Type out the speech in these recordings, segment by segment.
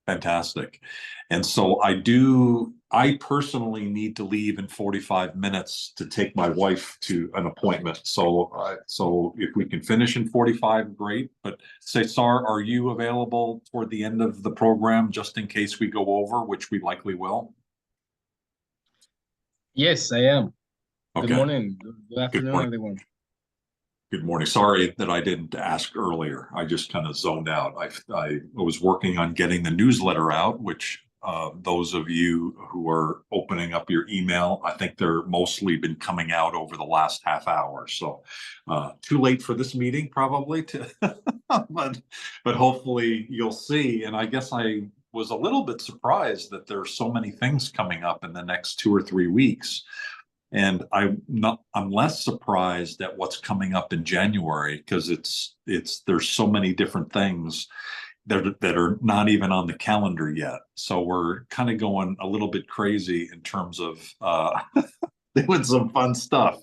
Fantastic. And so I personally need to leave in 45 minutes to take my wife to an appointment. So if we can finish in 45, great. But Cesar, are you available toward the end of the program just in case we go over, which we likely will? Yes, I am. Good Okay. morning. Good Good afternoon, morning. everyone. Good morning. Sorry that I didn't ask earlier. I just kind of zoned out. I was working on getting the newsletter out, which those of you who are opening up your email, I think they're mostly been coming out over the last half hour. So too late for this meeting, probably, but hopefully you'll see. And I guess I was a little bit surprised that there are so many things coming up in the next 2 or 3 weeks. And I'm less surprised at what's coming up in January because there's so many different things that are not even on the calendar yet. So we're kind of going a little bit crazy in terms of doing some fun stuff.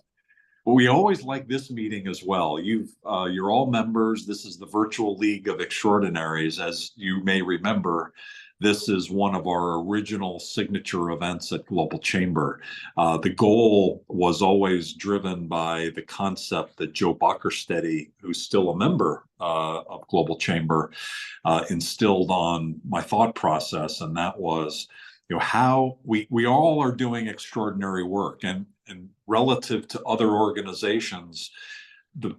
But we always like this meeting as well. You're all members. This is the Virtual League of Extraordinaries. As you may remember, this is one of our original signature events at Global Chamber. The goal was always driven by the concept that Joe Bockersteady, who's still a member of Global Chamber, instilled on my thought process, and that was, how we all are doing extraordinary work, and relative to other organizations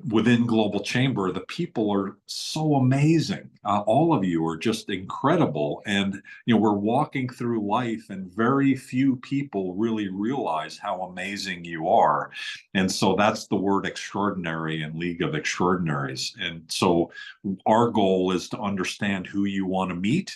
within Global Chamber, the people are so amazing. All of you are just incredible. And, we're walking through life and very few people really realize how amazing you are. And so that's the word extraordinary and League of Extraordinaries. And so our goal is to understand who you want to meet.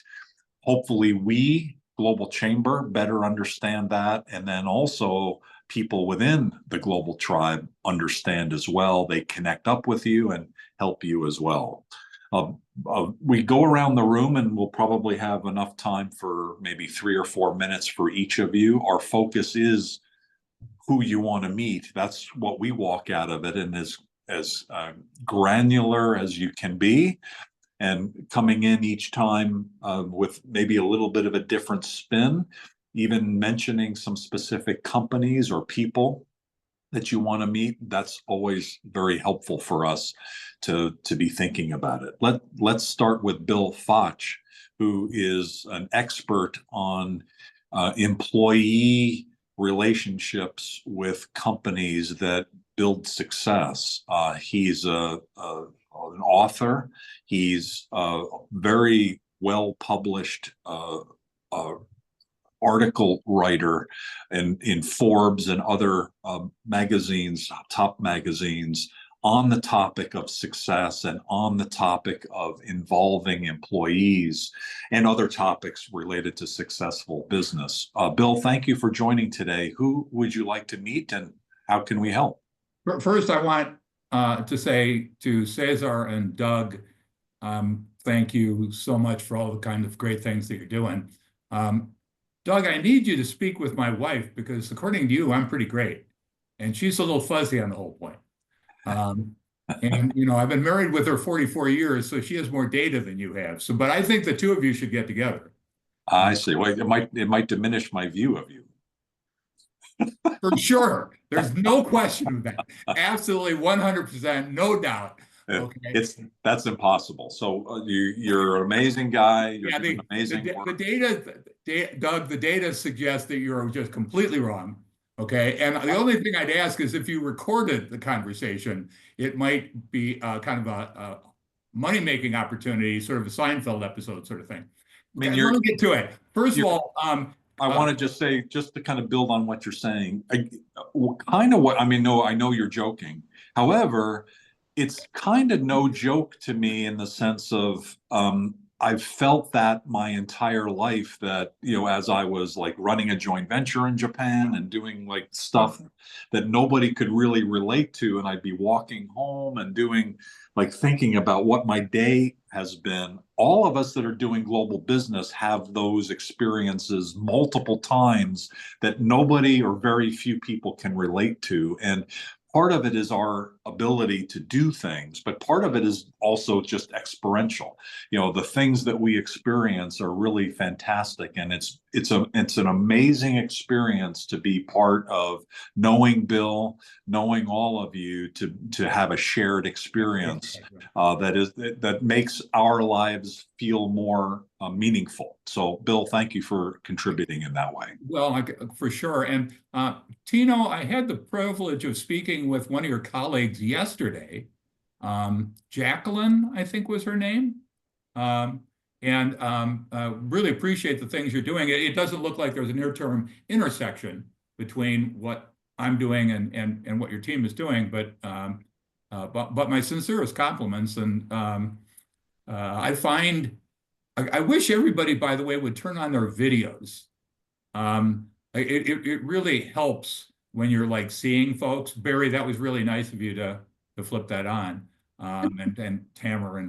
Hopefully we, Global Chamber, better understand that. And then also people within the global tribe understand as well. They connect up with you and help you as well. We go around the room and we'll probably have enough time for maybe 3 or 4 minutes for each of you. Our focus is who you want to meet. That's what we walk out of it, and as granular as you can be, and coming in each time with maybe a little bit of a different spin, even mentioning some specific companies or people that you want to meet. That's always very helpful for us to be thinking about it. Let's start with Bill Foch, who is an expert on employee relationships with companies that build success. He's an author. He's a very well published article writer in Forbes and other magazines, top magazines, on the topic of success and on the topic of involving employees and other topics related to successful business. Bill, thank you for joining today. Who would you like to meet and how can we help? First, I want to say to Cesar and Doug, thank you so much for all the kind of great things that you're doing. Doug, I need you to speak with my wife because according to you, I'm pretty great. And she's a little fuzzy on the whole point. And, I've been married with her 44 years, so she has more data than you have. So, but I think the two of you should get together. I see. Well, it might diminish my view of you. For sure. There's no question of that. Absolutely 100%, no doubt. Okay. That's impossible. So you're an amazing guy. You're doing amazing work. The data, Doug, the data suggests that you're just completely wrong. Okay. And the only thing I'd ask is if you recorded the conversation, it might be kind of a money-making opportunity, sort of a Seinfeld episode sort of thing. I mean, let me get to it. First of all, I want to just say, just to kind of build on what you're saying, I know you're joking. However, it's kind of no joke to me in the sense of I've felt that my entire life that, as I was like running a joint venture in Japan and doing like stuff that nobody could really relate to. And I'd be walking home and doing thinking about what my day has been. All of us that are doing global business have those experiences multiple times that nobody or very few people can relate to. And part of it is our ability to do things, but part of it is also just experiential. The things that we experience are really fantastic, and it's an amazing experience to be part of, knowing Bill, knowing all of you, to have a shared experience that makes our lives feel more meaningful. So, Bill, thank you for contributing in that way. Well, for sure. And Tino, I had the privilege of speaking with one of your colleagues yesterday. Jacqueline, I think was her name. Really appreciate the things you're doing. It doesn't look like there's a near-term intersection between what I'm doing and what your team is doing, but my sincerest compliments. And I wish everybody, by the way, would turn on their videos. It really helps when you're like seeing folks. Barry, that was really nice of you to flip that on. And Tamara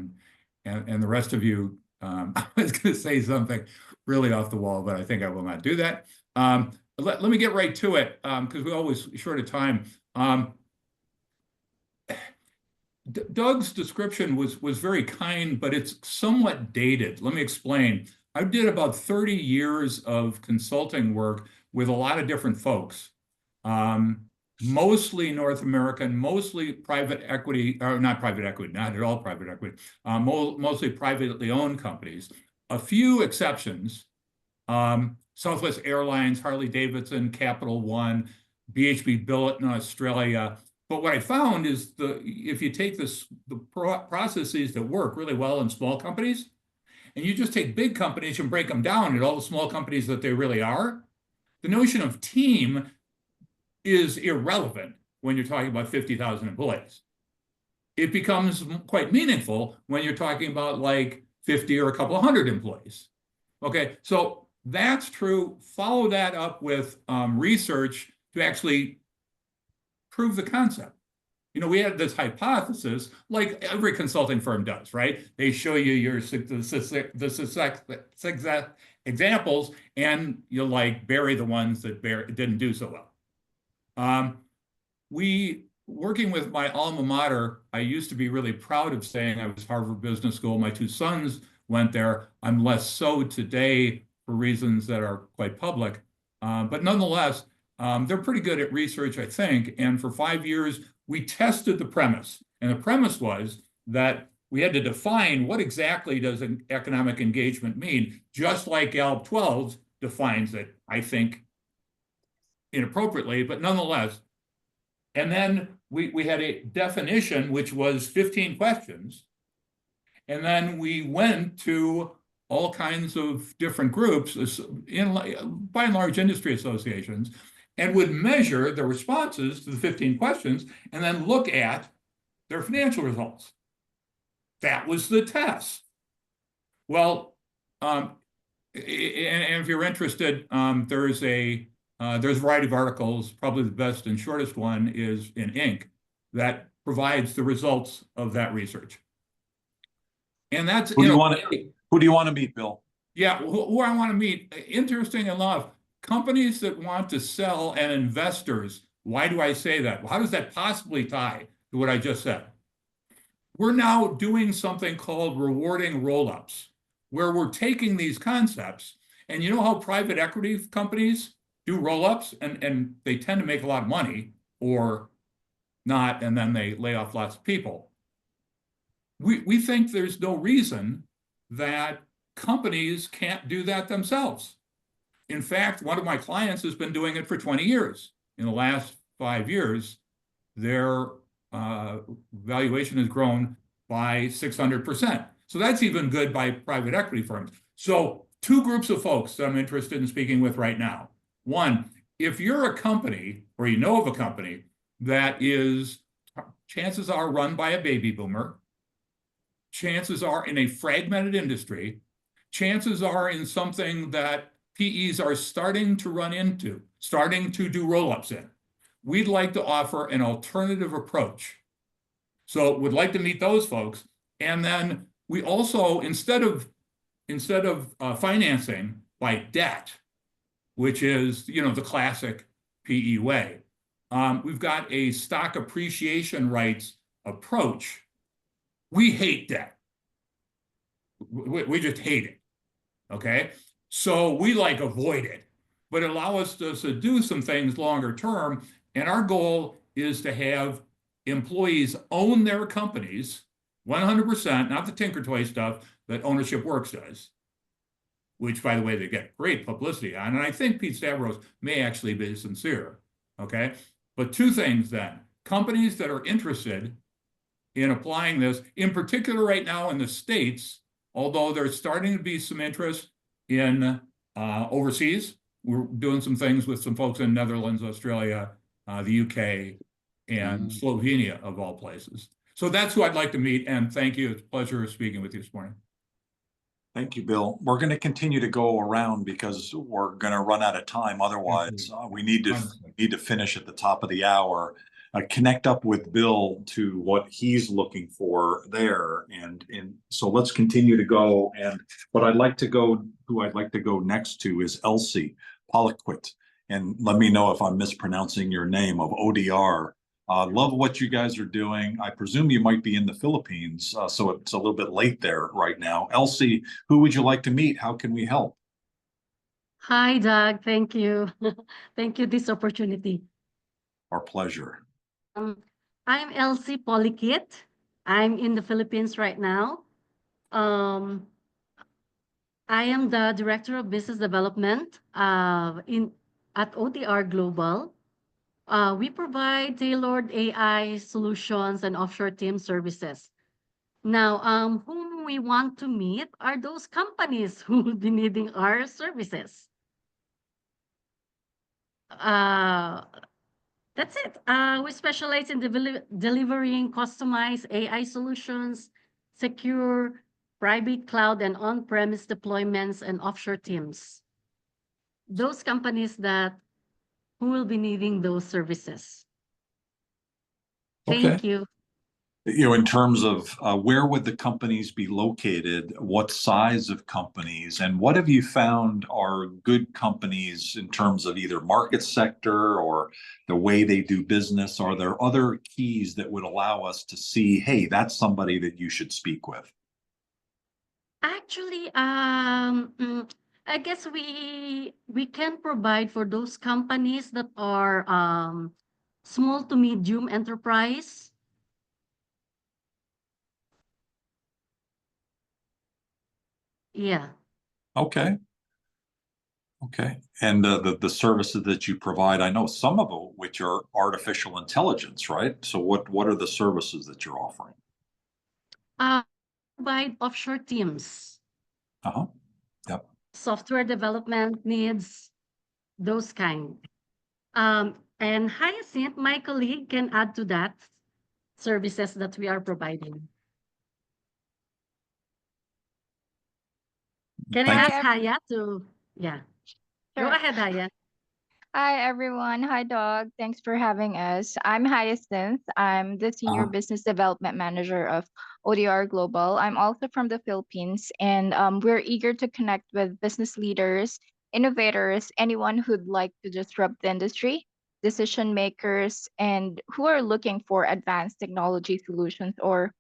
and the rest of you. I was going to say something really off the wall, but I think I will not do that. Let me get right to it, because we're always short of time. Doug's description was very kind, but it's somewhat dated. Let me explain. I did about 30 years of consulting work with a lot of different folks, mostly North American, mostly private equity, or not private equity, not at all private equity, mostly privately owned companies. A few exceptions, Southwest Airlines, Harley-Davidson, Capital One, BHP Billet in Australia. But what I found is if you take the processes that work really well in small companies, and you just take big companies and break them down at all the small companies that they really are, the notion of team is irrelevant when you're talking about 50,000 employees. It becomes quite meaningful when you're talking about like 50 or a couple of hundred employees. Okay, so that's true. Follow that up with research to actually prove the concept. We had this hypothesis, like every consulting firm does, right? They show you the examples, and you like bury the ones that didn't do so well. Working with my alma mater, I used to be really proud of saying I was Harvard Business School. My two sons went there. I'm less so today for reasons that are quite public. But nonetheless, they're pretty good at research, I think. And for 5 years, we tested the premise. And the premise was that we had to define what exactly does an economic engagement mean, just like Gallup 12 defines it, I think, inappropriately, but nonetheless. And then we had a definition, which was 15 questions. And then we went to all kinds of different groups, by and large industry associations, and would measure the responses to the 15 questions and then look at their financial results. That was the test. Well, and if you're interested, there's a variety of articles. Probably the best and shortest one is in Inc. that provides the results of that research. And that's who do you want to meet, Bill? Yeah, who I want to meet. Interesting enough, companies that want to sell and investors. Why do I say that? How does that possibly tie to what I just said? We're now doing something called rewarding roll-ups, where we're taking these concepts, and you know how private equity companies do roll-ups, and they tend to make a lot of money or not, and then they lay off lots of people. We think there's no reason that companies can't do that themselves. In fact, one of my clients has been doing it for 20 years. In the last 5 years, their valuation has grown by 600%. So that's even good by private equity firms. So two groups of folks that I'm interested in speaking with right now. One, if you're a company or you know of a company that is, chances are run by a baby boomer, chances are in a fragmented industry, chances are in something that PEs are starting to run into, starting to do roll-ups in. We'd like to offer an alternative approach. So would like to meet those folks. And then we also, instead of financing by debt, which is, the classic PE way, we've got a stock appreciation rights approach. We hate that. We just hate it. Okay. So we like avoid it, but allow us to do some things longer term. And our goal is to have employees own their companies 100%, not the Tinker Toy stuff that Ownership Works does, which, by the way, they get great publicity on. And I think Pete Stavros may actually be sincere. Okay. But two things then: companies that are interested in applying this, in particular right now in the States, although there's starting to be some interest in overseas. We're doing some things with some folks in Netherlands, Australia, the UK, and Slovenia, of all places. So that's who I'd like to meet, and thank you. It's a pleasure speaking with you this morning. Thank you, Bill. We're going to continue to go around because we're going to run out of time. Otherwise, we need to finish at the top of the hour. Connect up with Bill to what he's looking for there, and so let's continue to go. And who I'd like to go next to is Elsie Poliquit, and let me know if I'm mispronouncing your name, of ODR. Love what you guys are doing. I presume you might be in the Philippines, so it's a little bit late there right now. Elsie, who would you like to meet? How can we help? Hi, Doug. Thank you. Thank you this opportunity. Our pleasure. I'm Elsie Polikit. I'm in the Philippines right now. I am the Director of Business Development at OTR Global. We provide tailored AI solutions and offshore team services. Now, whom we want to meet are those companies who will be needing our services. That's it. We specialize in delivering customized AI solutions, secure private cloud and on-premise deployments, and offshore teams. Those companies who will be needing those services. Thank you. In terms of where would the companies be located, what size of companies, and what have you found are good companies in terms of either market sector or the way they do business? Are there other keys that would allow us to see, hey, that's somebody that you should speak with? Actually, I guess we can provide for those companies that are small to medium enterprise. Yeah. Okay. And the services that you provide, I know some of them which are artificial intelligence, right? So what are the services that you're offering? Provide offshore teams. Yep. Software development needs, those kind. And Hyacinth, my colleague, can add to that services that we are providing. Can I ask Haya to, yeah. Go ahead, Haya. Hi, everyone. Hi, Doug. Thanks for having us. I'm Hyacinth. I'm the Senior Business Development Manager of ODR Global. I'm also from the Philippines, and we're eager to connect with business leaders, innovators, anyone who'd like to disrupt the industry, decision makers, and who are looking for advanced technology solutions or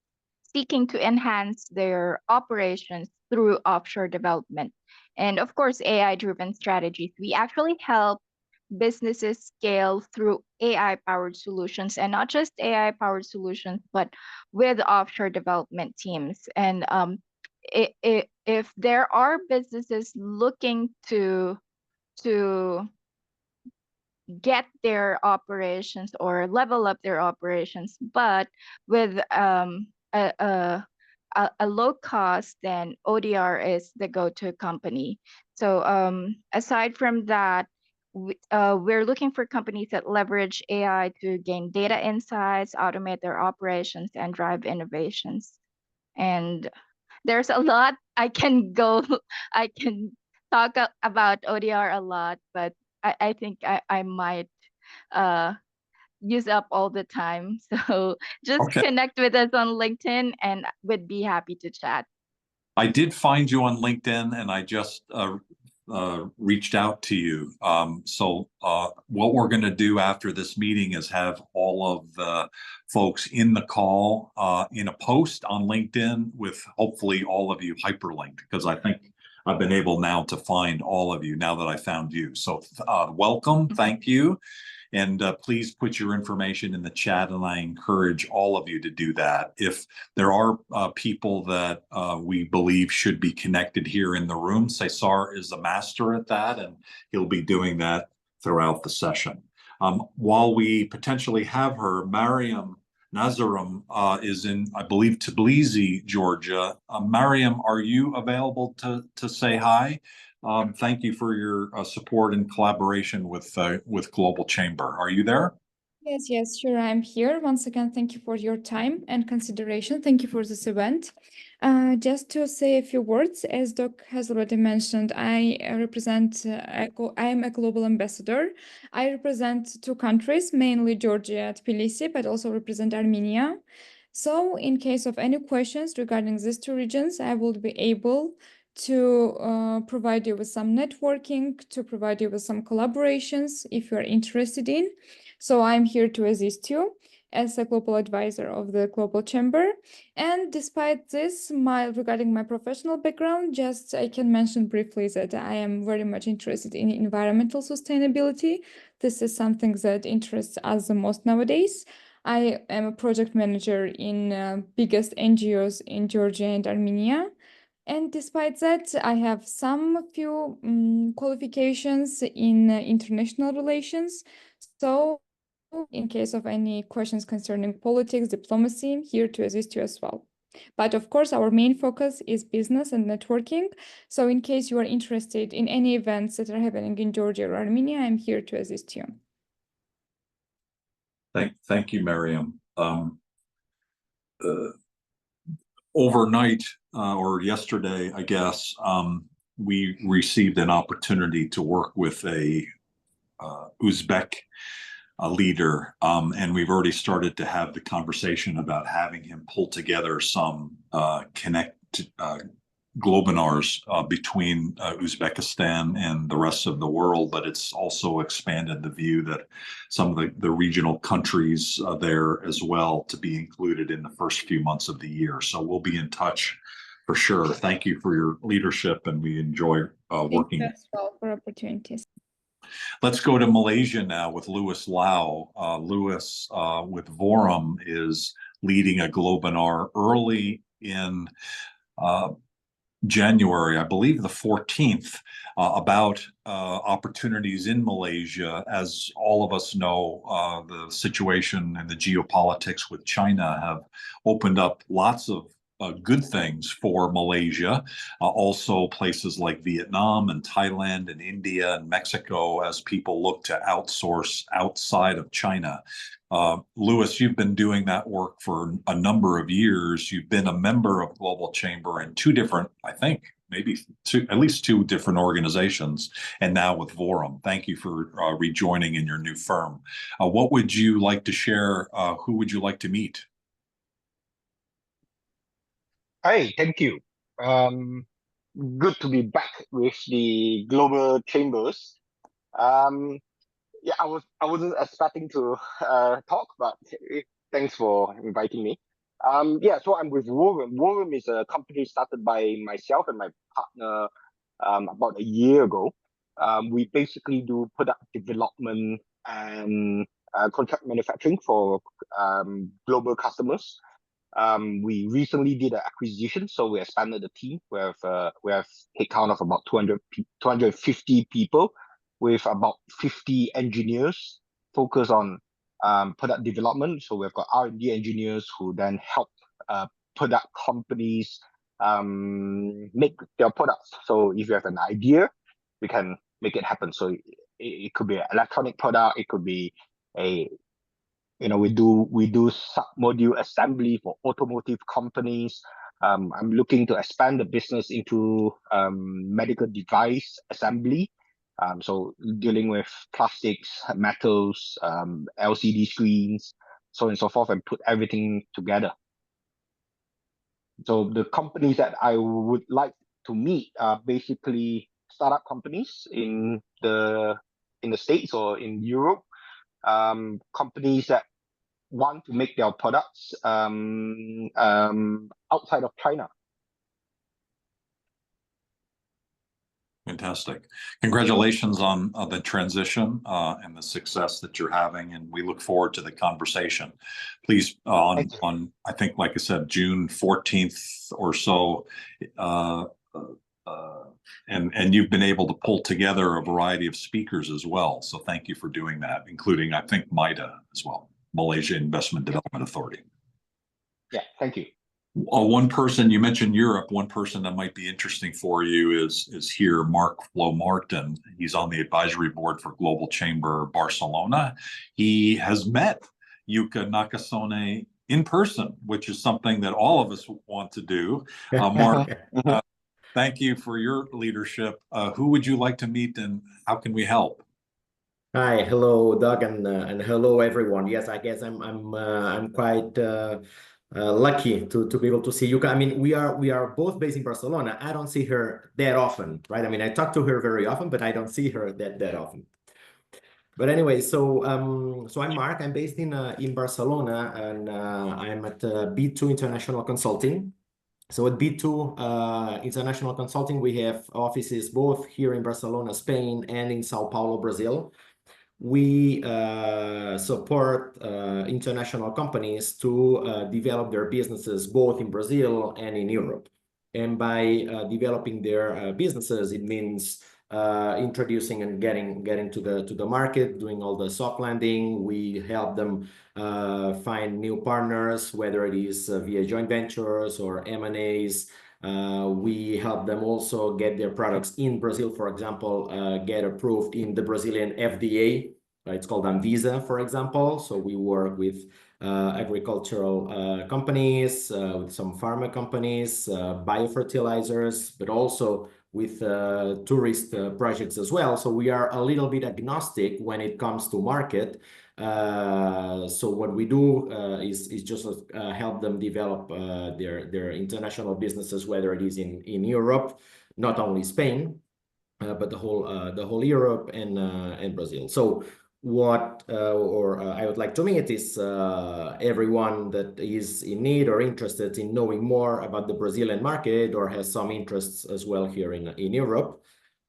seeking to enhance their operations through offshore development. And of course, AI-driven strategies. We actually help businesses scale through AI-powered solutions, and not just AI-powered solutions, but with offshore development teams. And if there are businesses looking to get their operations or level up their operations, but with a low cost, then ODR is the go-to company. So aside from that, we're looking for companies that leverage AI to gain data insights, automate their operations, and drive innovations. And there's a lot I can talk about ODR a lot, but I think I might use up all the time. So just connect with us on LinkedIn and we'd be happy to chat. I did find you on LinkedIn, and I just reached out to you. So what we're going to do after this meeting is have all of the folks in the call in a post on LinkedIn with hopefully all of you hyperlinked, because I think I've been able now to find all of you now that I found you. So welcome, thank you. And please put your information in the chat, and I encourage all of you to do that. If there are people that we believe should be connected here in the room, Cesar is the master at that, and he'll be doing that throughout the session. While we potentially have her, Mariam Nazarum is in, I believe, Tbilisi, Georgia. Mariam, are you available to say hi? Thank you for your support and collaboration with Global Chamber. Are you there? Yes, sure. I'm here. Once again, thank you for your time and consideration. Thank you for this event. Just to say a few words, as Doc has already mentioned, I am a global ambassador. I represent two countries, mainly Georgia, Tbilisi, but also represent Armenia. So in case of any questions regarding these two regions, I will be able to provide you with some networking, to provide you with some collaborations if you are interested in. So I'm here to assist you as a global advisor of the Global Chamber. And despite this, regarding my professional background, just I can mention briefly that I am very much interested in environmental sustainability. This is something that interests us the most nowadays. I am a project manager in biggest NGOs in Georgia and Armenia. And despite that, I have some few qualifications in international relations. So in case of any questions concerning politics, diplomacy, I'm here to assist you as well. But of course, our main focus is business and networking. So in case you are interested in any events that are happening in Georgia or Armenia, I'm here to assist you. Thank you, Mariam. Overnight or yesterday, I guess, we received an opportunity to work with a Uzbek leader, and we've already started to have the conversation about having him pull together some globinars between Uzbekistan and the rest of the world, but it's also expanded the view that some of the regional countries there as well to be included in the first few months of the year. So we'll be in touch for sure. Thank you for your leadership, and we enjoy working. Thank you as well for opportunities. Let's go to Malaysia now with Louis Lau. Louis with Vorum is leading a Globinar early in January, I believe the 14th, about opportunities in Malaysia. As all of us know, the situation and the geopolitics with China have opened up lots of good things for Malaysia. Also places like Vietnam and Thailand and India and Mexico as people look to outsource outside of China. Louis, you've been doing that work for a number of years. You've been a member of Global Chamber in two different, I think, maybe at least two different organizations, and now with Vorum. Thank you for rejoining in your new firm. What would you like to share? Who would you like to meet? Hi, thank you. Good to be back with the Global Chambers. Yeah, I wasn't expecting to talk, but thanks for inviting me. Yeah, so I'm with Vorum. Vorum is a company started by myself and my partner about a year ago. We basically do product development and contract manufacturing for global customers. We recently did an acquisition, so we expanded the team. We have headcount of about 250 people, with about 50 engineers focused on product development. So we've got R&D engineers who then help product companies make their products. So if you have an idea, we can make it happen. So it could be an electronic product, it could be a we do sub-module assembly for automotive companies. I'm looking to expand the business into medical device assembly. So dealing with plastics, metals, LCD screens, so on and so forth, and put everything together. So the companies that I would like to meet are basically startup companies in the States or in Europe, companies that want to make their products outside of China. Fantastic. Congratulations on the transition and the success that you're having, and we look forward to the conversation. Please, on I think, like I said, June 14th or so, and you've been able to pull together a variety of speakers as well. So thank you for doing that, including, I think, MIDA as well, Malaysia Investment Development Authority. Yeah, thank you. One person, you mentioned Europe, one person that might be interesting for you is here, Mark Flo Martin. He's on the advisory board for Global Chamber Barcelona. He has met Yuka Nakasone in person, which is something that all of us want to do. Mark, thank you for your leadership. Who would you like to meet, and how can we help? Hi, hello, Doug, and hello, everyone. Yes, I guess I'm quite lucky to be able to see Yuka. I mean, we are both based in Barcelona. I don't see her that often, right? I mean, I talk to her very often, but I don't see her that often. But anyway, so I'm Mark. I'm based in Barcelona, and I'm at B2 International Consulting. So at B2 International Consulting, we have offices both here in Barcelona, Spain, and in Sao Paulo, Brazil. We support international companies to develop their businesses both in Brazil and in Europe. And by developing their businesses, it means introducing and getting to the market, doing all the soft landing. We help them find new partners, whether it is via joint ventures or M&As. We help them also get their products in Brazil, for example, get approved in the Brazilian FDA. It's called Anvisa, for example. So we work with agricultural companies, with some pharma companies, biofertilizers, but also with tourist projects as well. So we are a little bit agnostic when it comes to market. So what we do is just help them develop their international businesses, whether it is in Europe, not only Spain, but the whole Europe and Brazil. So what I would like to meet is everyone that is in need or interested in knowing more about the Brazilian market or has some interests as well here in Europe.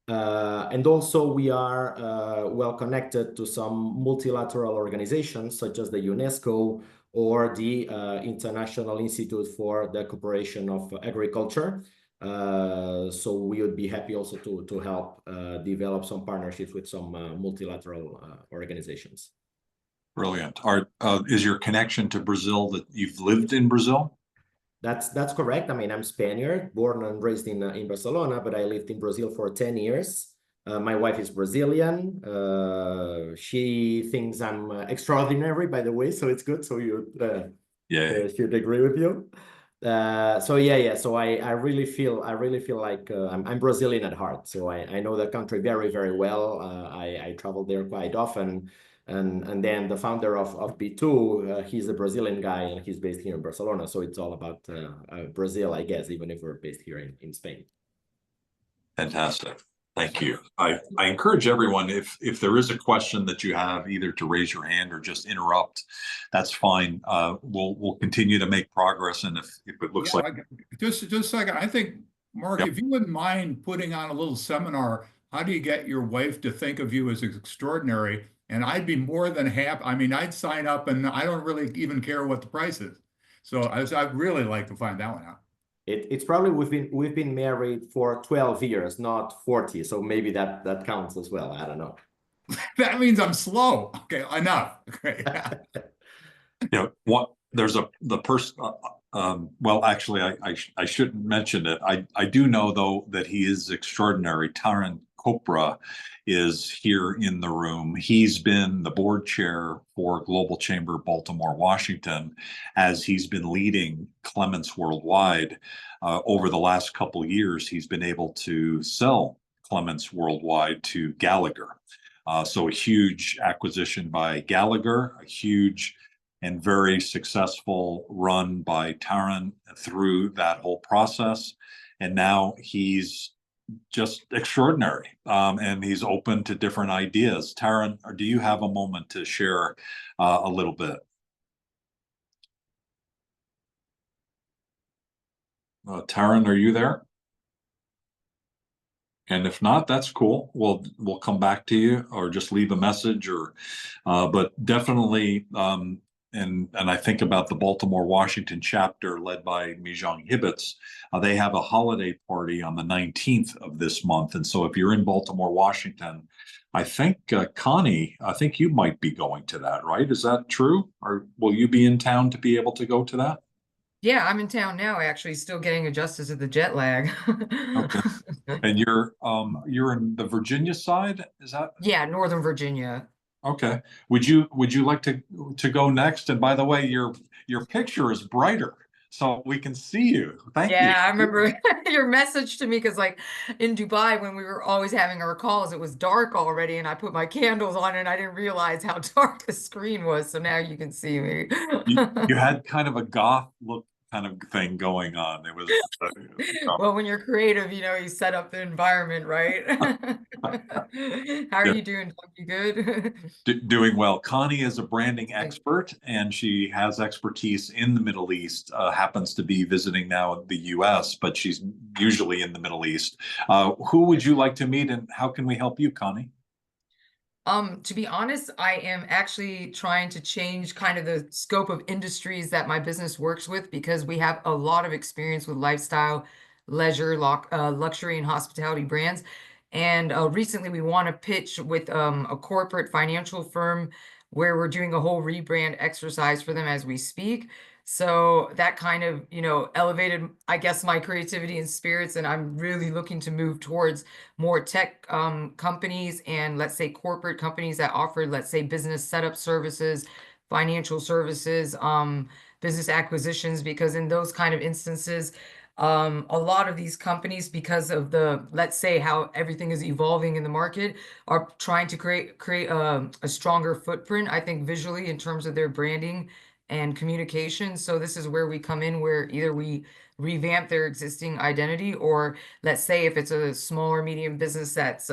And also we are well connected to some multilateral organizations such as the UNESCO or the International Institute for the Cooperation of Agriculture. So we would be happy also to help develop some partnerships with some multilateral organizations. Brilliant. Is your connection to Brazil that you've lived in Brazil? That's correct. I mean, I'm Spaniard, born and raised in Barcelona, but I lived in Brazil for 10 years. My wife is Brazilian. She thinks I'm extraordinary, by the way, so it's good. So you should agree with you. So yeah. So I really feel like I'm Brazilian at heart. So I know the country very, very well. I travel there quite often. And then the founder of B2, he's a Brazilian guy and he's based here in Barcelona. So it's all about Brazil, I guess, even if we're based here in Spain. Fantastic. Thank you. I encourage everyone, if there is a question that you have, either to raise your hand or just interrupt, that's fine. We'll continue to make progress. And if it looks like just a second, I think, Mark, if you wouldn't mind putting on a little seminar, how do you get your wife to think of you as extraordinary? And I'd be more than happy. I mean, I'd sign up and I don't really even care what the price is. So I'd really like to find that one out. It's probably we've been married for 12 years, not 40. So maybe that counts as well. I don't know. That means I'm slow. Okay, enough. Great. There's the person. Well, actually, I shouldn't mention it. I do know though that he is extraordinary. Taran Chopra is here in the room. He's been the board chair for Global Chamber Baltimore, Washington, as he's been leading Clements Worldwide. Over the last couple of years, he's been able to sell Clements Worldwide to Gallagher. So a huge acquisition by Gallagher, a huge and very successful run by Taran through that whole process. And now he's just extraordinary. And he's open to different ideas. Taryn, do you have a moment to share a little bit? Taryn, are you there? And if not, that's cool. We'll come back to you or just leave a message or, but definitely, and I think about the Baltimore, Washington chapter led by Mijong Hibbets. They have a holiday party on the 19th of this month. And so if you're in Baltimore, Washington, I think, Connie, I think you might be going to that, right? Is that true? Or will you be in town to be able to go to that? Yeah, I'm in town now, actually, still getting adjusted to the jet lag. Okay. And you're in the Virginia side, is that? Yeah, Northern Virginia. Okay. Would you like to go next? And by the way, your picture is brighter, so we can see you. Thank you. Yeah, I remember your message to me because, like, in Dubai, when we were always having our calls, it was dark already, and I put my candles on, and I didn't realize how dark the screen was. So now you can see me. You had kind of a goth look kind of thing going on. It was Well, when you're creative, you set up the environment, right? How are Yeah. you doing, Doug? You good? Doing well. Connie is a branding expert, and she has expertise in the Middle East. Happens to be visiting now the U.S., but she's usually in the Middle East. Who would you like to meet, and how can we help you, Connie? To be honest, I am actually trying to change kind of the scope of industries that my business works with because we have a lot of experience with lifestyle, leisure, luxury, and hospitality brands. And recently, we want to pitch with a corporate financial firm where we're doing a whole rebrand exercise for them as we speak. So that kind of, elevated, I guess, my creativity and spirits. And I'm really looking to move towards more tech companies and, let's say, corporate companies that offer, let's say, business setup services, financial services, business acquisitions, because in those kind of instances, a lot of these companies, because of the, let's say, how everything is evolving in the market, are trying to create a stronger footprint, I think, visually in terms of their branding and communication. So this is where we come in, where either we revamp their existing identity, or let's say if it's a small or medium business that's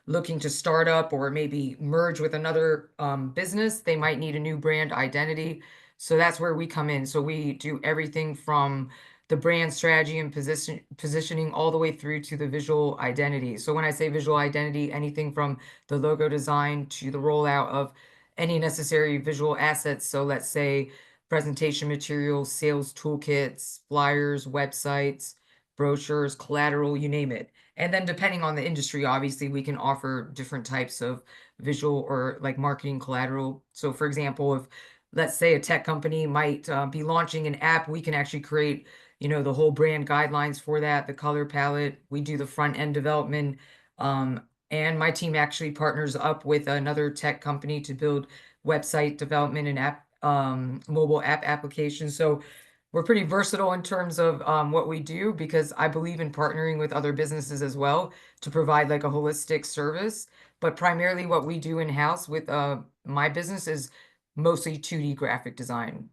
looking to start up or maybe merge with another business, they might need a new brand identity. So that's where we come in. So we do everything from the brand strategy and positioning all the way through to the visual identity. So when I say visual identity, anything from the logo design to the rollout of any necessary visual assets. So let's say presentation materials, sales toolkits, flyers, websites, brochures, collateral, you name it. And then depending on the industry, obviously, we can offer different types of visual or like marketing collateral. So for example, if let's say a tech company might be launching an app, we can actually create, the whole brand guidelines for that, the color palette. We do the front end development. And my team actually partners up with another tech company to build website development and app mobile app applications. So we're pretty versatile in terms of what we do, because I believe in partnering with other businesses as well to provide like a holistic service. But primarily what we do in-house with my business is mostly 2D graphic design.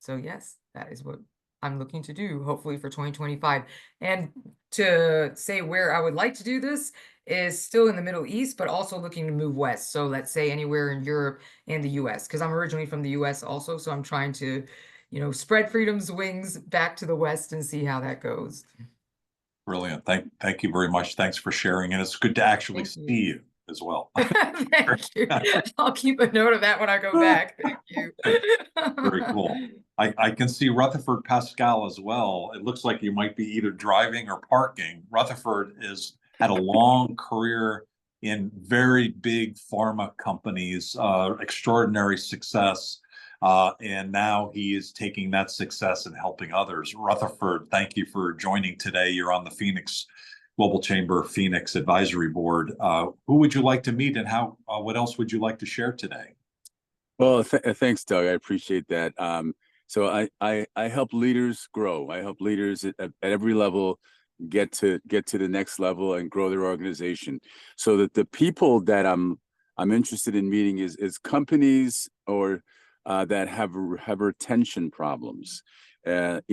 So yes, that is what I'm looking to do, hopefully for 2025. And to say where I would like to do this is still in the Middle East, but also looking to move west. So let's say anywhere in Europe and the US, because I'm originally from the US also. So I'm trying to, spread freedom's wings back to the West and see how that goes. Brilliant. Thank you very much. Thanks for sharing. And it's good to actually Thank you. see you as well. Thank you. I'll keep a note of that when I go back. Thank you. Very cool. I can see Rutherford Pascal as well. It looks like you might be either driving or parking. Rutherford had a long career in very big pharma companies, extraordinary success. And now he is taking that success and helping others. Rutherford, thank you for joining today. You're on the Phoenix Global Chamber Phoenix Advisory Board. Who would you like to meet, and what else would you like to share today? Well, thanks, Doug. I appreciate that. So I help leaders grow. I help leaders at every level get to the next level and grow their organization. So that the people that I'm interested in meeting is companies or that have retention problems. That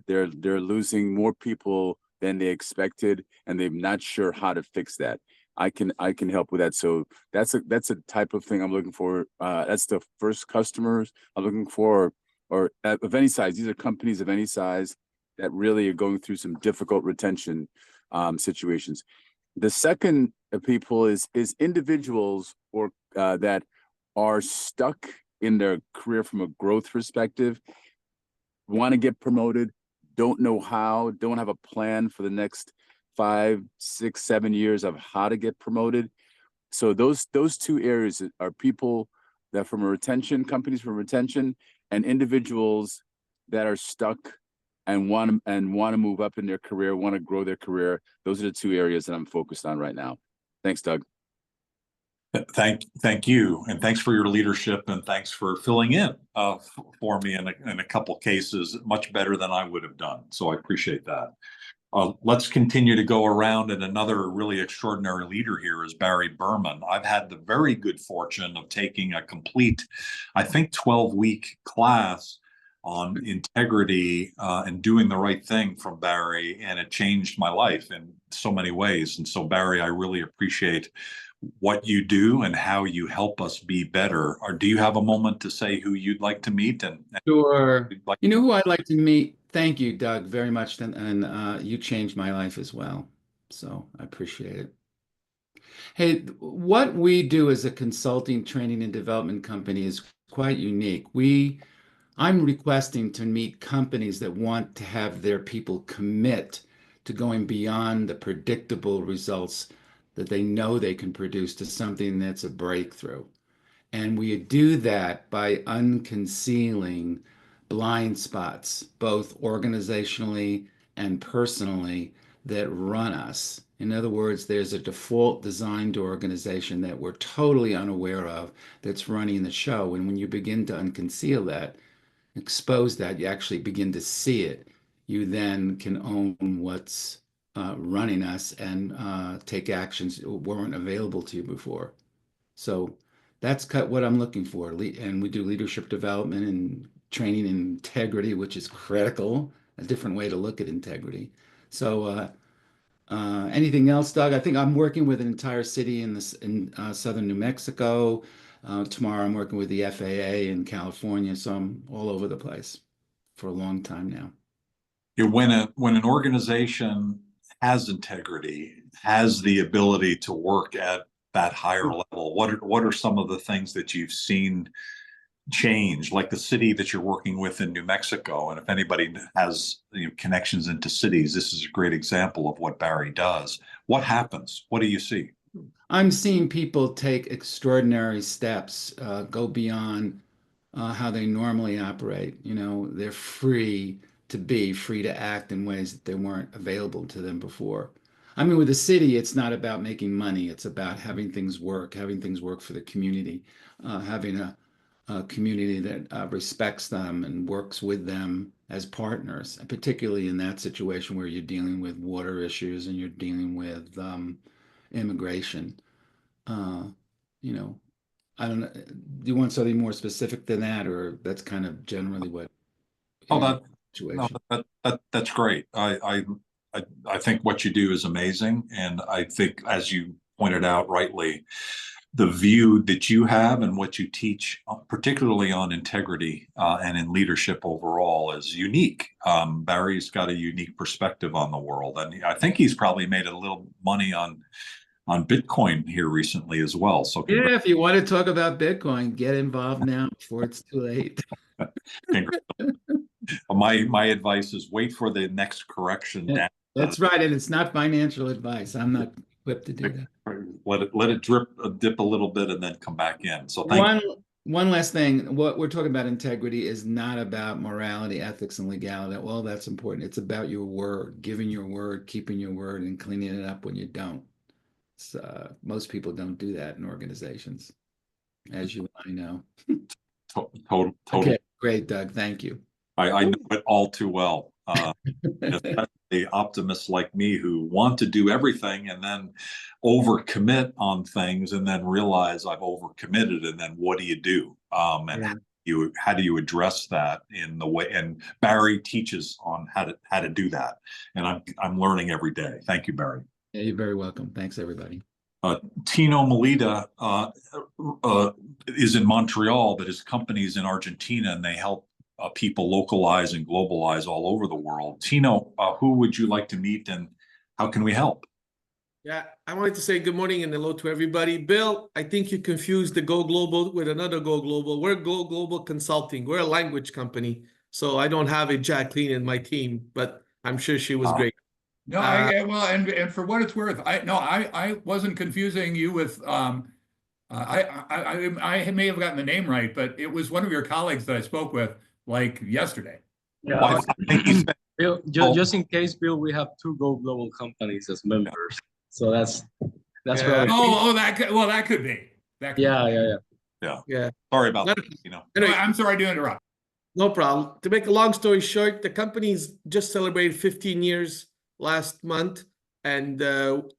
they're losing more people than they expected, and they're not sure how to fix that. I can help with that. So that's a type of thing I'm looking for. That's the first customers I'm looking for, or of any size. These are companies of any size that really are going through some difficult retention situations. The second people is individuals or that are stuck in their career from a growth perspective, want to get promoted, don't know how, don't have a plan for the next 5, 6, 7 years of how to get promoted. So those two areas are people that from a retention, companies from retention, and individuals that are stuck and want to move up in their career, want to grow their career. Those are the two areas that I'm focused on right now. Thanks, Doug. Thank you, and thanks for your leadership, and thanks for filling in for me in a couple cases much better than I would have done. So I appreciate that. Let's continue to go around, and another really extraordinary leader here is Barry Berman. I've had the very good fortune of taking a complete, I think, 12-week class on integrity and doing the right thing from Barry, and it changed my life in so many ways. And so, Barry, I really appreciate what you do and how you help us be better. Or do you have a moment to say who you'd like to meet? Sure. You know who I'd like to meet? Thank you, Doug, very much. And you changed my life as well. So I appreciate it. Hey, what we do as a consulting, training, and development company is quite unique. I'm requesting to meet companies that want to have their people commit to going beyond the predictable results that they know they can produce to something that's a breakthrough. And we do that by unconcealing blind spots, both organizationally and personally, that run us. In other words, there's a default designed organization that we're totally unaware of that's running the show. And when you begin to unconceal that, expose that, you actually begin to see it. You then can own what's running us and take actions that weren't available to you before. So that's what I'm looking for. And we do leadership development and training in integrity, which is critical, a different way to look at integrity. So anything else, Doug? I think I'm working with an entire city in southern New Mexico. Tomorrow I'm working with the FAA in California. So I'm all over the place for a long time now. When an organization has integrity, has the ability to work at that higher level, what are some of the things that you've seen change, like the city that you're working with in New Mexico? And if anybody has connections into cities, this is a great example of what Barry does. What happens? What do you see? I'm seeing people take extraordinary steps, go beyond how they normally operate. They're free to act in ways that they weren't available to them before. I mean, with the city, it's not about making money. It's about having things work for the community, having a community that respects them and works with them as partners, and particularly in that situation where you're dealing with water issues and you're dealing with immigration. You know, I don't know. Do you want something more specific than that, or that's kind of generally what? That's great. I think what you do is amazing, and I think, as you pointed out rightly, the view that you have and what you teach, particularly on integrity and in leadership overall, is unique. Barry's got a unique perspective on the world, and I think he's probably made a little money on Bitcoin here recently as well. So yeah, if you want to talk about Bitcoin, get involved now before it's too late. My advice is wait for the next correction down. That's right, and it's not financial advice. I'm not equipped to do that. Let it dip a little bit and then come back in. So one last thing. What we're talking about integrity is not about morality, ethics, and legality. Well, that's important. It's about your word, giving your word, keeping your word, and cleaning it up when you don't. Most people don't do that in organizations, as you and I know. Totally. Okay, great, Doug. Thank you. I know it all too well. Especially optimists like me who want to do everything and then overcommit on things and then realize I've overcommitted, and then what do you do? And how do you address that in the way? And Barry teaches on how to do that, and I'm learning every day. Thank you, Barry. Yeah, you're very welcome. Thanks, everybody. Tino Melita is in Montreal, but his company is in Argentina, and they help people localize and globalize all over the world. Tino, who would you like to meet, and how can we help? Yeah, I wanted to say good morning and hello to everybody. Bill, I think you confused the Go Global with another Go Global. We're Go Global Consulting. We're a language company. So I don't have a Jacqueline in my team, but I'm sure she was great. No, well, and for what it's worth, I wasn't confusing you with I may have gotten the name right, but it was one of your colleagues that I spoke with like yesterday. Yeah. Well, I think he said, Bill, just in case, Bill, we have 2 Go Global companies as members. So that's Yeah. probably. That could be. That could be. Yeah. Sorry about that, Tino. Anyway, I'm sorry to interrupt. no problem. To make a long story short, the company's just celebrated 15 years last month, and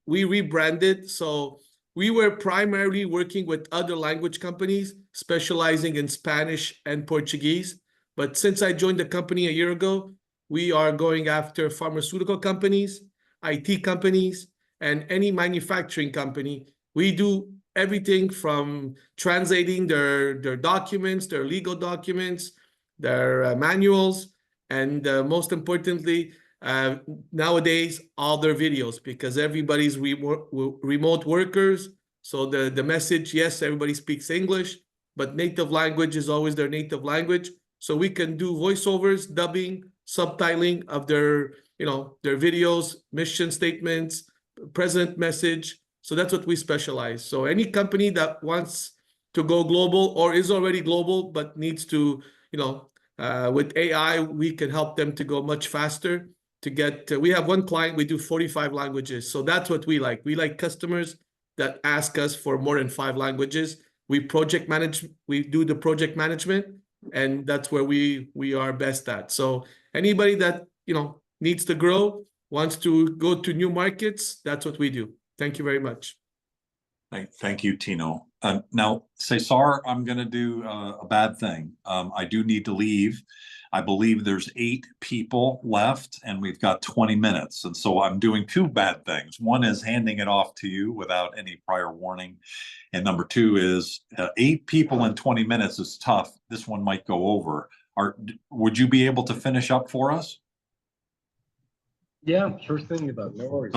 we rebranded. So we were primarily working with other language companies specializing in Spanish and Portuguese. But since I joined the company a year ago, we are going after pharmaceutical companies, IT companies, and any manufacturing company. We do everything from translating their documents, their legal documents, their manuals, and most importantly, nowadays, all their videos, because everybody's remote workers. So the message, yes, everybody speaks English, but native language is always their native language. So we can do voiceovers, dubbing, subtitling of their videos, mission statements, present message. So that's what we specialize. So any company that wants to go global or is already global but needs to, with AI, we can help them to go much faster. We have one client, we do 45 languages. So that's what we like. We like customers that ask us for more than 5 languages. We do the project management, and that's where we are best at. So anybody that needs to grow, wants to go to new markets, that's what we do. Thank you very much. Thank you, Tino. Now, Cesar, I'm going to do a bad thing. I do need to leave. I believe there's 8 people left, and we've got 20 minutes. And so I'm doing 2 bad things. One is handing it off to you without any prior warning. And number 2 is 8 people in 20 minutes is tough. This one might go over. Would you be able to finish up for us? Yeah, sure thing, about no worries.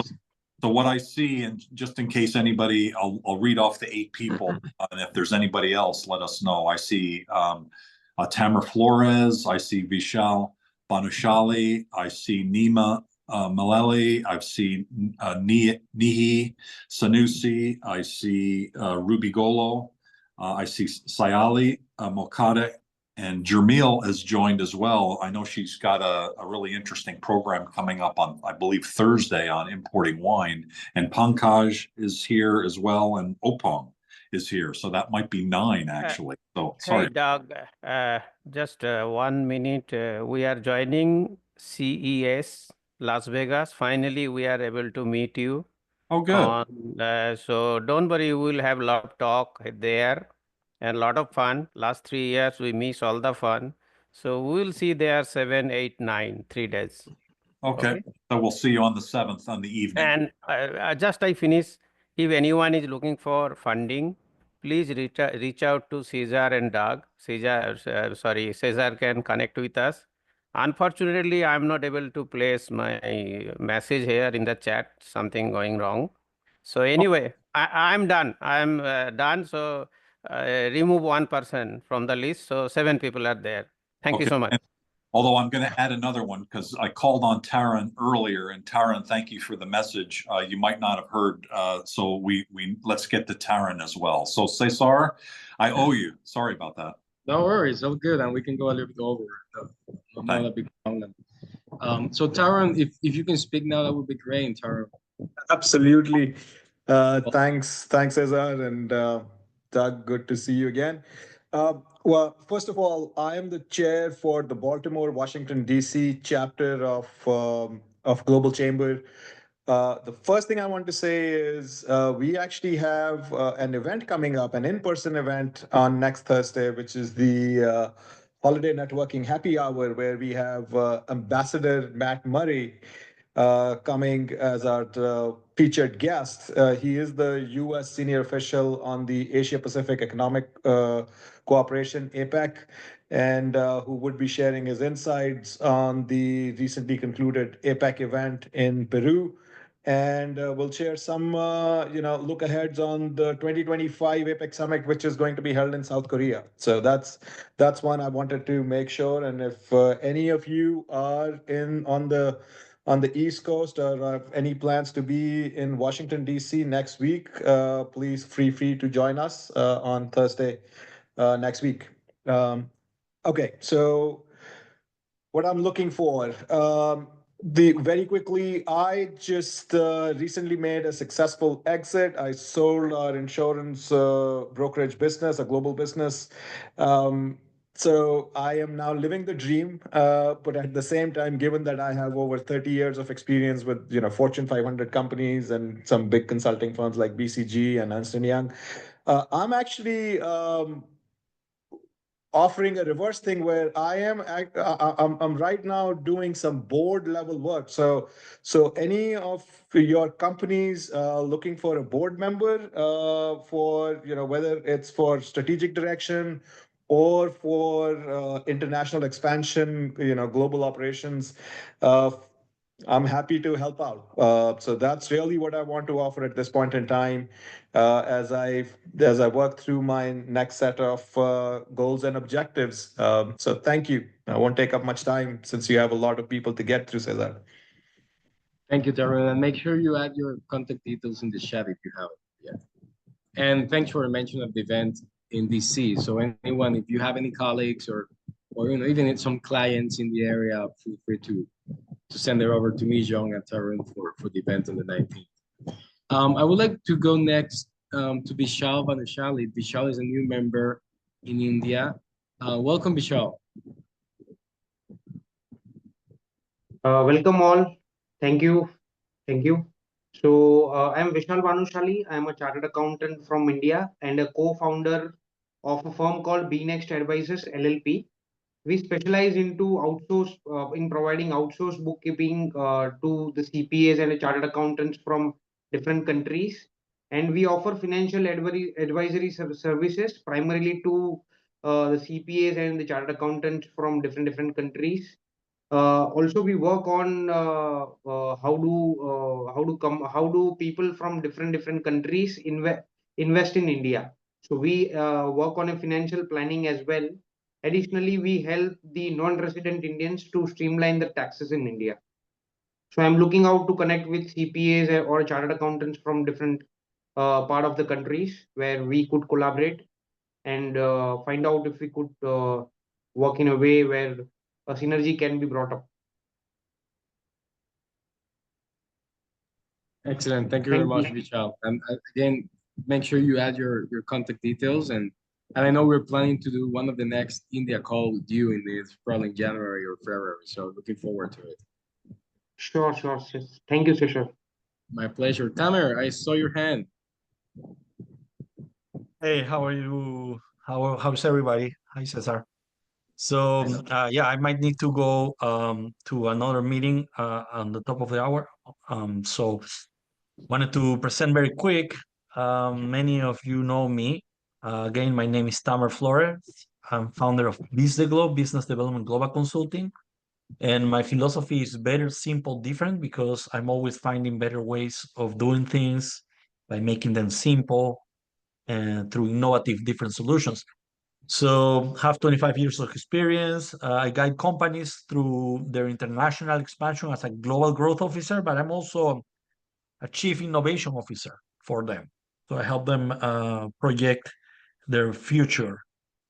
So what I see, and just in case anybody, I'll read off the 8 people, and if there's anybody else, let us know. I see Tamara Flores, I see Vishal Banushali, I see Nima Maleli, I see Nihi Sanusi, I see Ruby Golo, I see Sayali Mokade, and Jermil has joined as well. I know she's got a really interesting program coming up on, I believe, Thursday on importing wine. And Pankaj is here as well, and Opong is here. So that might be 9, actually. So sorry. Hey, Doug, just 1 minute. We are joining CES Las Vegas. Finally, we are able to meet you. Oh, good. So don't worry, we will have a lot of talk there and a lot of fun. Last 3 years, we miss all the fun. So we will see there 7, 8, 9, 3 days. Okay. So we'll see you on the 7th on the evening. And just I finish. If anyone is looking for funding, please reach out to Cesar and Doug. Cesar can connect with us. Unfortunately, I'm not able to place my message here in the chat. Something going wrong. So anyway, I'm done. I'm done. So remove 1 person from the list. So 7 people are there. Thank you so much. Although I'm going to add another one because I called on Taran earlier, and Taran, thank you for the message. You might not have heard, so we let's get to Taran as well. So Cesar, I owe you. Sorry about that. No worries, all good, and we can go a little bit over. Not a big problem. So Taran, if you can speak now, that would be great, Taran. Absolutely. Thanks, Cesar, and Doug. Good to see you again. Well, first of all, I am the chair for the Baltimore, Washington, D.C. chapter of Global Chamber. The first thing I want to say is we actually have an event coming up, an in-person event on next Thursday, which is the Holiday Networking Happy Hour, where we have Ambassador Matt Murray coming as our featured guest. He is the U.S. senior official on the Asia Pacific Economic Cooperation, APEC, and who would be sharing his insights on the recently concluded APEC event in Peru. And we'll share some, look aheads on the 2025 APEC Summit, which is going to be held in South Korea. So that's one I wanted to make sure. And if any of you are on the East Coast or have any plans to be in Washington, D.C. next week, please feel free to join us on Thursday next week. Okay, so what I'm looking for. Very quickly, I just recently made a successful exit. I sold our insurance brokerage business, a global business. So I am now living the dream, but at the same time, given that I have over 30 years of experience with Fortune 500 companies and some big consulting firms like BCG and Ernst & Young, I'm actually offering a reverse thing where I'm right now doing some board level work. So any of your companies looking for a board member for whether it's for strategic direction or for international expansion, global operations, I'm happy to help out. So that's really what I want to offer at this point in time, as I work through my next set of goals and objectives. So thank you. I won't take up much time since you have a lot of people to get through, Cesar. Thank you, Darren. And make sure you add your contact details in the chat if you have it. Yeah. And thanks for the mention of the event in DC. So anyone, if you have any colleagues or even some clients in the area, feel free to send it over to me, Jong, and Tarun for the event on the 19th. I would like to go next to Vishal Vanashali. Vishal is a new member in India. Welcome, Vishal. Welcome all. Thank you. Thank you. So I'm Vishal Vanushali. I'm a chartered accountant from India and a co-founder of a firm called BNext Advisors LLP. We specialize in providing outsourced bookkeeping to the CPAs and the chartered accountants from different countries. And we offer financial advisory services primarily to the CPAs and the chartered accountants from different countries. Also, we work on how do people from different countries invest in India. So we work on a financial planning as well. Additionally, we help the non-resident Indians to streamline the taxes in India. So I'm looking out to connect with CPAs or chartered accountants from different part of the countries where we could collaborate and find out if we could work in a way where a synergy can be brought up. Excellent. Thank you very much, Vishal. And again, make sure you add your contact details. And I know we're planning to do one of the next India call with you probably in January or February. So looking forward to it. Sure. Thank you, Cesar. My pleasure. Tamer, I saw your hand. Hey, how are you? How's everybody? Hi, Cesar. So yeah, I might need to go to another meeting on the top of the hour. So wanted to present very quick. Many of you know me. Again, my name is Tamer Flores. I'm founder of BizDeGlo, Business Development Global Consulting. And my philosophy is better, simple, different, because I'm always finding better ways of doing things by making them simple and through innovative different solutions. So have 25 years of experience. I guide companies through their international expansion as a global growth officer, but I'm also a chief innovation officer for them. So I help them project their future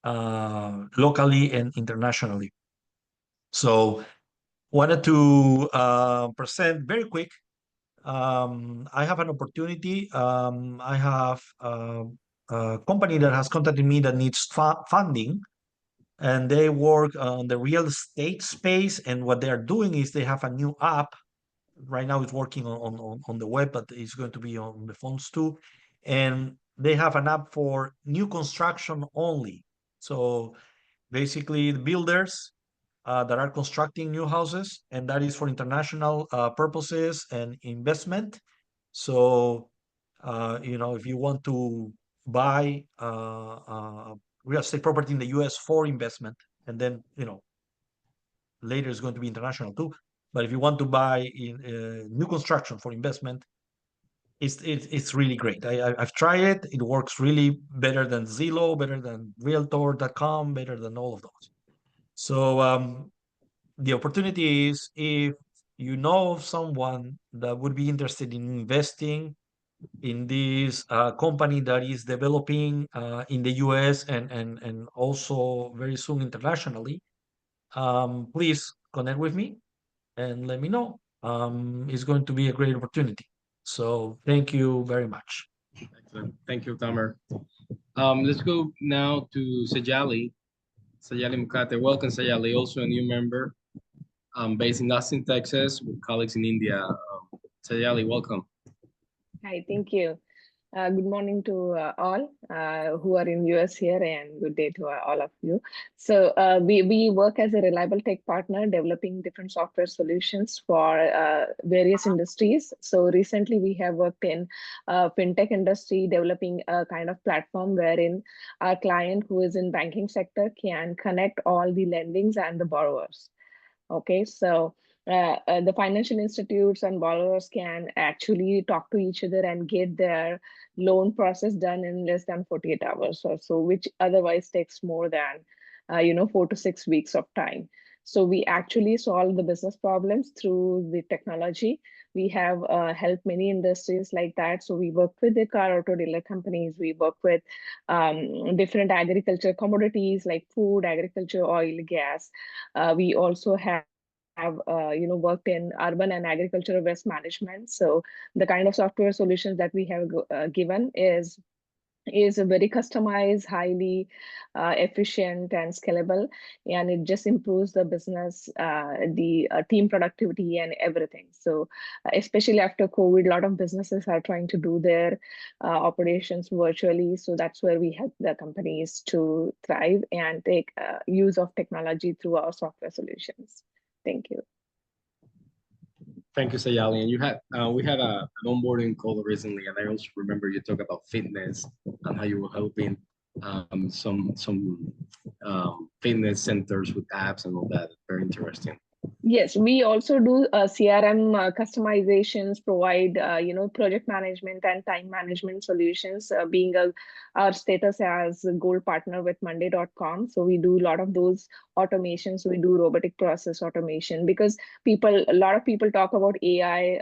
locally and internationally. So wanted to present very quick. I have an opportunity. I have a company that has contacted me that needs funding, and they work on the real estate space. And what they are doing is they have a new app right now it's working on the web, but it's going to be on the phones too. And they have an app for new construction only. So basically, the builders that are constructing new houses, and that is for international purposes and investment. So, if you want to buy real estate property in the US for investment, and then, later it's going to be international too. But if you want to buy in new construction for investment, it's really great. I've tried it. It works really better than Zillow, better than Realtor.com, better than all of those. So the opportunity is, if you know of someone that would be interested in investing in this company that is developing in the US and also very soon internationally, please connect with me and let me know. It's going to be a great opportunity. So thank you very much. Excellent. Thank you, Tamer. Let's go now to Sajali. Sajali Mukate. Welcome, Sajali. Also a new member, based in Austin, Texas, with colleagues in India. Sajali, welcome. Hi, thank you. Good morning to all who are in US here, and good day to all of you. So we work as a reliable tech partner, developing different software solutions for various industries. So recently we have worked in fintech industry, developing a kind of platform wherein our client who is in banking sector can connect all the lendings and the borrowers. Okay, so the financial institutes and borrowers can actually talk to each other and get their loan process done in less than 48 hours or so, which otherwise takes more than 4 to 6 weeks of time. So we actually solve the business problems through the technology. We have helped many industries like that. So we work with the car auto dealer companies. We work with different agriculture commodities like food, agriculture, oil, gas. We also have worked in urban and agricultural waste management. So the kind of software solutions that we have given is a very customized, highly efficient and scalable, and it just improves the business, the team productivity and everything. So especially after COVID, a lot of businesses are trying to do their operations virtually. So that's where we help the companies to thrive and take use of technology through our software solutions. Thank you. Thank you, Sayali. And we had an onboarding call recently, and I also remember you talk about fitness and how you were helping some fitness centers with apps and all that. Very interesting. Yes, we also do CRM customizations, provide project management and time management solutions, being our status as a gold partner with Monday.com. So we do a lot of those automations. We do robotic process automation because a lot of people talk about AI,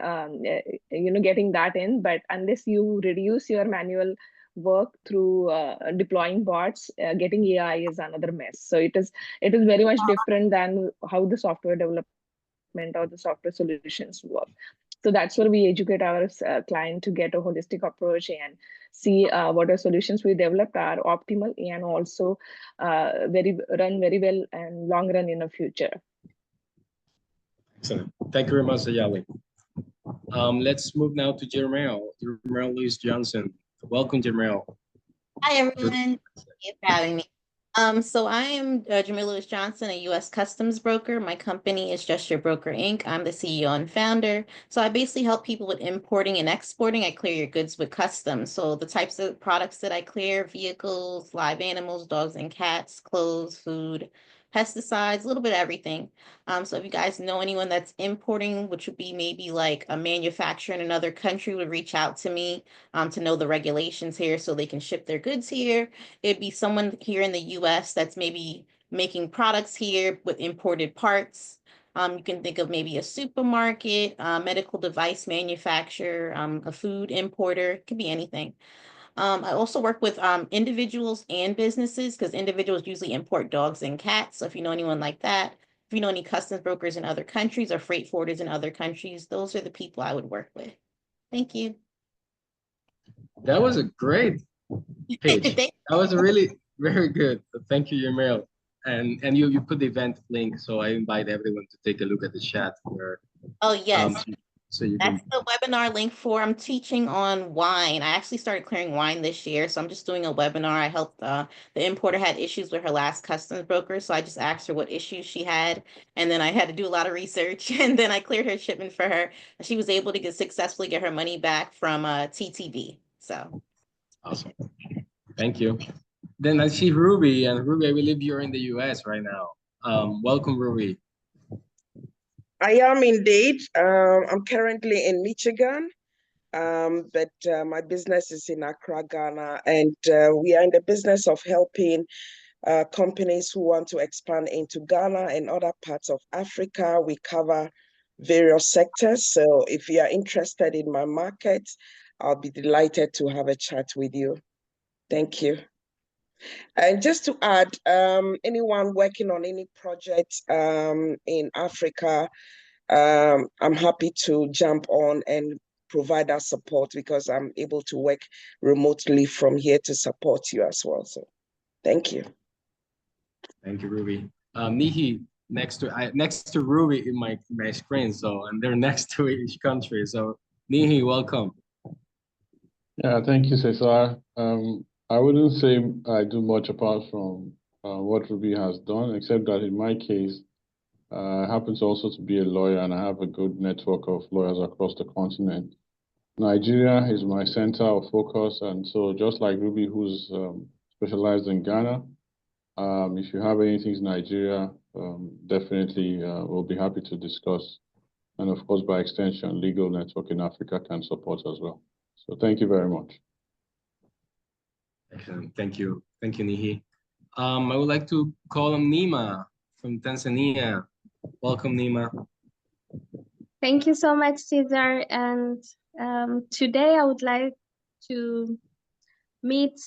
getting that in, but unless you reduce your manual work through deploying bots, getting AI is another mess. So it is very much different than how the software development or the software solutions work. So that's where we educate our client to get a holistic approach and see what our solutions we developed are optimal and also run very well and long run in the future. Excellent. Thank you very much, Sayali. Let's move now to Jermel Lewis Johnson. Welcome, Jermel. Hi, everyone. Thank you for having me. So I am Jamila Lewis Johnson, a U.S. customs broker. My company is Just Your Broker, Inc. I'm the CEO and founder. So I basically help people with importing and exporting. I clear your goods with customs. So the types of products that I clear: vehicles, live animals, dogs and cats, clothes, food, pesticides, a little bit of everything. So if you guys know anyone that's importing, which would be maybe like a manufacturer in another country, would reach out to me to know the regulations here so they can ship their goods here. It'd be someone here in the US that's maybe making products here with imported parts. You can think of maybe a supermarket, a medical device manufacturer, a food importer. It could be anything. I also work with individuals and businesses because individuals usually import dogs and cats. So if you know anyone like that, if you know any customs brokers in other countries or freight forwarders in other countries, those are the people I would work with. Thank you. That was a great pitch. That was really very good. Thank you, Jermel. And you put the event link, so I invite everyone to take a look at the chat where yes. so you That's can. the webinar link for, I'm teaching on wine. I actually started clearing wine this year, so I'm just doing a webinar. I helped, the importer had issues with her last customs broker, so I just asked her what issues she had, and then I had to do a lot of research, and then I cleared her shipment for her. She was able to successfully get her money back from TTB, so. Awesome. Thank you. Then I see Ruby, and Ruby, I believe you're in the US right now. Welcome, Ruby. I am indeed. I'm currently in Michigan, but my business is in Accra, Ghana, and we are in the business of helping companies who want to expand into Ghana and other parts of Africa. We cover various sectors. So if you are interested in my market, I'll be delighted to have a chat with you. Thank you. And just to add, anyone working on any project in Africa, I'm happy to jump on and provide that support because I'm able to work remotely from here to support you as well. So thank you. Thank you, Ruby. Nihi, next to Ruby in my screen, so and they're next to each country. So Nihi, welcome. Yeah, thank you, Cesar. I wouldn't say I do much apart from what Ruby has done, except that in my case, I happen to also to be a lawyer, and I have a good network of lawyers across the continent. Nigeria is my center of focus, and so just like Ruby, who's specialized in Ghana, if you have anything in Nigeria, definitely we'll be happy to discuss. And of course, by extension, Legal Network in Africa can support as well. So thank you very much. Excellent. Thank you. Thank you, Nihi. I would like to call on Nima from Tanzania. Welcome, Nima. Thank you so much, Cesar. And today I would like to meet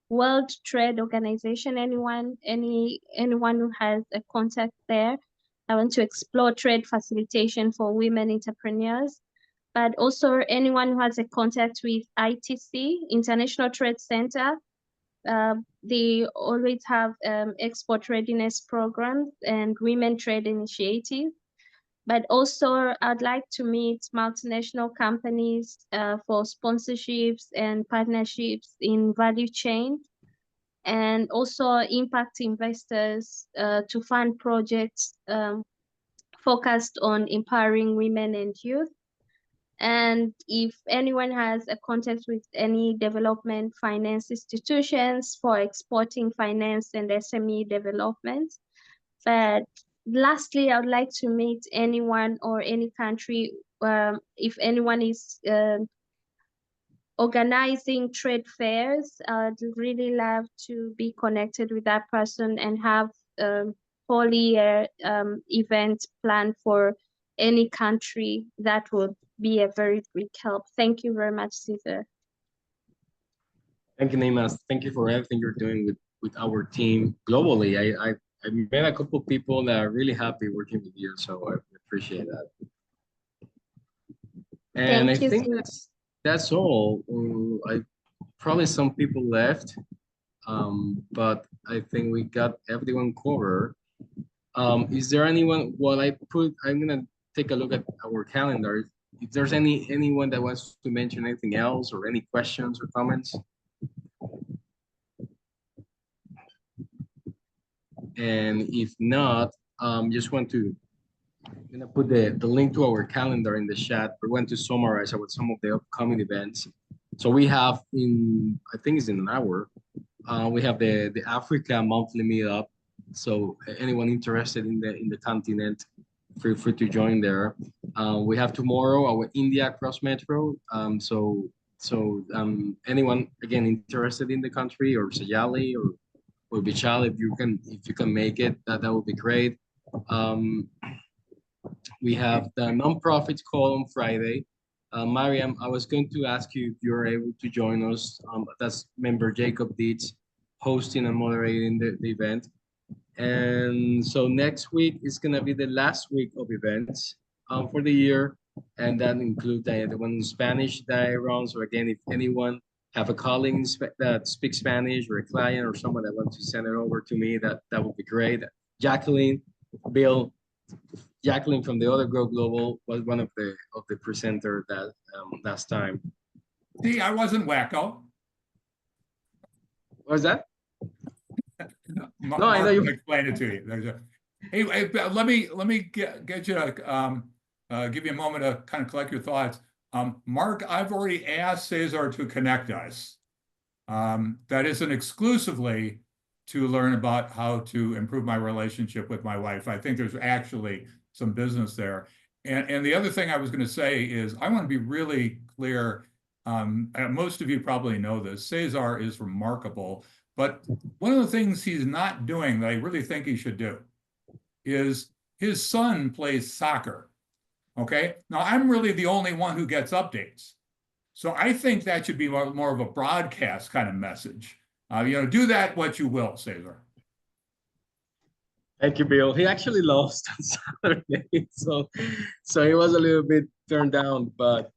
World Trade Organization. Anyone who has a contact there. I want to explore trade facilitation for women entrepreneurs, but also anyone who has a contact with ITC, International Trade Center. They always have export readiness programs and women trade initiatives. But also I'd like to meet multinational companies for sponsorships and partnerships in value chain, and also impact investors to fund projects focused on empowering women and youth. And if anyone has a contact with any development finance institutions for exporting finance and SME development. But lastly, I would like to meet anyone or any country, if anyone is organizing trade fairs. I'd really love to be connected with that person and have whole year event planned for any country. That would be a very big help. Thank you very much, Cesar. Thank you, Nima. Thank you for everything you're doing with our team globally. I met a couple of people that are really happy working with you, so I appreciate that. And Thank I you, think Cesar. that's all. Probably some people left, but I think we got everyone covered. Is there anyone? Well, I'm gonna take a look at our calendar. If there's anyone that wants to mention anything else or any questions or comments. And if not, just want to I'm gonna put the link to our calendar in the chat. We're going to summarize about some of the upcoming events. So we have I think it's in an hour, we have the Africa monthly meetup. So anyone interested in the continent, feel free to join there. We have tomorrow our India Cross Metro. Anyone again interested in the country or Sayali or Bichal, if you can make it, that would be great. We have the nonprofits call on Friday. Mariam, I was going to ask you if you're able to join us. That's member Jacob Dietz hosting and moderating the event. And so next week is going to be the last week of events for the year. And that includes the one in Spanish that I run. So again, if anyone have a colleague that speaks Spanish or a client or someone that wants to send it over to me, that would be great. Jacqueline, Bill, Jacqueline from the other Grow Global was one of the presenter that last time. See, I wasn't wacko. What was that? No, I know you explain it to you. There's a, hey, let me get you to give you a moment to kind of collect your thoughts. Mark, I've already asked Cesar to connect us. That isn't exclusively to learn about how to improve my relationship with my wife. I think there's actually some business there. And the other thing I was going to say is I want to be really clear. Most of you probably know this. Cesar is remarkable, but one of the things he's not doing that I really think he should do is his son plays soccer. Okay. Now I'm really the only one who gets updates. So I think that should be more of a broadcast kind of message. Do that what you will, Cesar. Thank you, Bill. He actually lost on Saturday, so he was a little bit turned down, but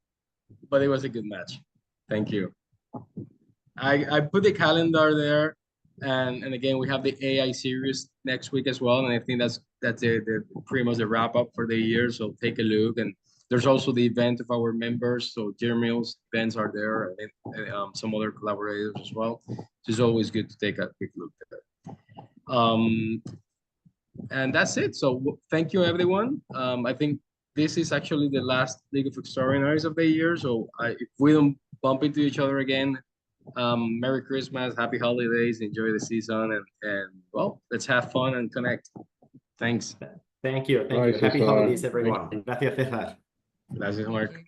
it was a good match. Thank you. I put the calendar there, and again we have the AI series next week as well, and I think that's the pretty much the wrap up for the year. So take a look, and there's also the event of our members. So Jeremy's events are there, and some other collaborators as well. So it's always good to take a quick look at that. And that's it. So thank you, everyone. I think this is actually the last League of Extraordinaries of the year. So if we don't bump into each other again, Merry Christmas, Happy Holidays, enjoy the season, and well, let's have fun and connect. Thanks. Thank you. Bye, Happy Cesar. holidays, everyone. Gracias, Cesar. Gracias, Mark.